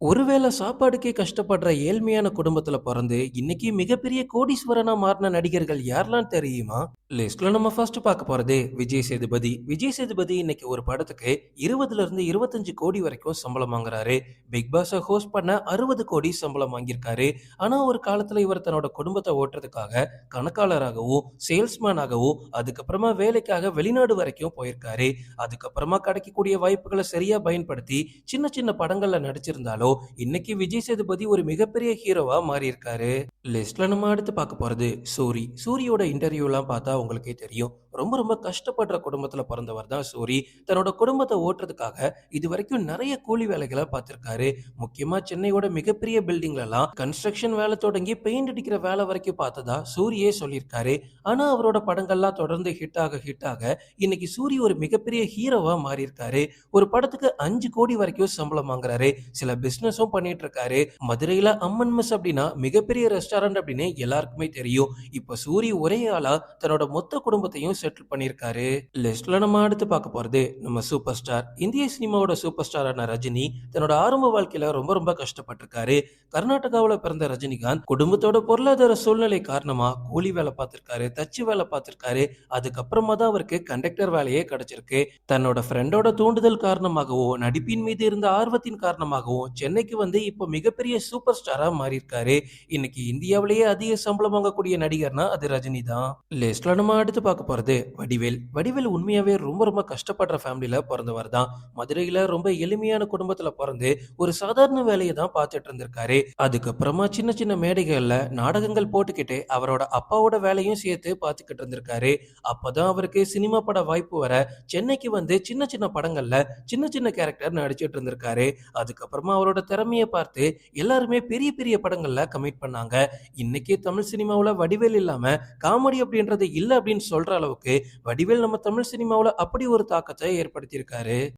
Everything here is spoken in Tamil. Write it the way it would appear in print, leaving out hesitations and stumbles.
ஒருவேளை சாப்பாடுக்கே கஷ்டப்படுற ஏழ்மையான குடும்பத்துல பொறந்து, இன்னைக்கு மிகப்பெரிய கோடீஸ்வரனா மாறுன நடிகர்கள் யாரெல்லாம் தெரியுமா? லிஸ்ட்ல நம்ம ஃபர்ஸ்ட் பார்க்க போறது விஜய் சேதுபதி. விஜய் சேதுபதி இன்னைக்கு ஒரு படத்துக்கு 20ல இருந்து 25 கோடி வரைக்கும் சம்பளம் வாங்குறாரு. பிக் பாஸ ஹோஸ்ட் பண்ண 60 கோடி சம்பளம் வாங்கியிருக்காரு. ஆனா ஒரு காலத்துல இவர் தன்னோட குடும்பத்தை ஓட்டுறதுக்காக கணக்காளராகவும், சேல்ஸ்மேனாகவும், அதுக்கப்புறமா வேலைக்காக வெளிநாடு வரைக்கும் போயிருக்காரு. அதுக்கப்புறமா கிடைக்கக்கூடிய வாய்ப்புகளை சரியா பயன்படுத்தி சின்ன சின்ன படங்கள்ல நடிச்சிருந்தாலும் இன்னைக்கு விஜய் சேதுபதி ஒரு மிகப்பெரிய ஹீரோவா மாறி இருக்காரு. லிஸ்ட்ல நம்ம அடுத்து பார்க்க போறது சூரி. சூரியோட இன்டர்வியூலாம் பார்த்தா உங்களுக்கே தெரியும். ரொம்ப ரொம்ப கஷ்டப்படுற குடும்பத்துல பிறந்தவர் தான் சூரி. தன்னோட குடும்பத்தை ஓட்டுறதுக்காக இது வரைக்கும் நிறைய கூலி வேலைகளை பார்த்திருக்காரு. முக்கியமா சென்னையோட மிகப்பெரிய பில்டிங்ல எல்லாம் கன்ஸ்ட்ரக்ஷன் வேலை தொடங்கி பெயிண்ட் அடிக்கிற வேலை வரைக்கும் பார்த்ததா சூரியே சொல்லியிருக்காரு. ஆனா அவரோட படங்கள்லாம் தொடர்ந்து ஹிட் ஆக இன்னைக்கு சூரி ஒரு மிகப்பெரிய ஹீரோவா மாறி இருக்காரு. ஒரு படத்துக்கு 5 கோடி வரைக்கும் சம்பளம் வாங்குறாரு. சில பிசினஸும் பண்ணிட்டு இருக்காரு. மதுரையில அம்மன் மெஸ் அப்படின்னா மிகப்பெரிய ரெஸ்டாரண்ட் அப்படின்னு எல்லாருக்குமே தெரியும். இப்ப சூரி ஒரே ஆளா தன்னோட மொத்த குடும்பத்தையும் செட்டில் பண்ணியிருக்காரு. லிஸ்ட்ல நம்ம அடுத்து பார்க்க போறது நம்ம சூப்பர் ஸ்டார். இந்திய சினிமாவோட சூப்பர் ஸ்டாரான ரஜினி தன்னோட ஆரம்ப வாழ்க்கையில ரொம்ப ரொம்ப கஷ்டப்பட்டிருக்காரு. கர்நாடகாவுல பிறந்த ரஜினிகாந்த் குடும்பத்தோட பொருளாதார சூழ்நிலை காரணமா கூலி வேலை பார்த்திருக்காரு, தச்சு வேலை பார்த்திருக்காரு. அதுக்கப்புறமா தான் அவருக்கு கண்டக்டர் வேலையே கிடைச்சிருக்கு. தன்னோட ஃப்ரெண்டோட தூண்டுதல் காரணமாகவும் நடிப்பின் மீது இருந்த ஆர்வத்தின் காரணமாகவும் சென்னைக்கு வந்து இப்போ மிகப்பெரிய சூப்பர் ஸ்டாரா மாறியிருக்காரு. இன்னைக்கு இந்தியாவிலேயே அதிக சம்பளம் வாங்கக்கூடிய நடிகர்னா அது ரஜினி தான். லிஸ்ட்ல நம்ம அடுத்து பார்க்க போறது வடிவேல். வடிவேல் உண்மையாவே ரொம்ப ரொம்ப கஷ்டப்படுற ஃபேமிலியில பிறந்தவர் தான். மதுரையில ரொம்ப எளிமையான குடும்பத்துல பிறந்து ஒரு சாதாரண வேலையை தான் பார்த்துட்டு இருந்திருக்காரு. அதுக்கப்புறமா சின்ன சின்ன மேடைகள்ல நாடகங்கள் போட்டுக்கிட்டு அவரோட அப்பாவோட வேலையும் சேர்த்து பார்த்துக்கிட்டு இருந்திருக்காரு. அப்பதான் அவருக்கு சினிமா பட வாய்ப்பு வர சென்னைக்கு வந்து சின்ன சின்ன படங்கள்ல சின்ன சின்ன கேரக்டர் நடிச்சிட்டு இருந்திருக்காரு. அதுக்கப்புறமா அவரோட திறமையை பார்த்து எல்லாருமே பெரிய பெரிய படங்கள்ல கமிட் பண்ணாங்க. இன்னைக்கு தமிழ் சினிமாவுல வடிவேல் இல்லாம காமெடி அப்படின்றது இல்ல அப்படின்னு சொல்ற அளவுக்கு வடிவேல் நம்ம தமிழ் சினிமாவுல அப்படி ஒரு தாக்கத்தை ஏற்படுத்தியிருக்காரு.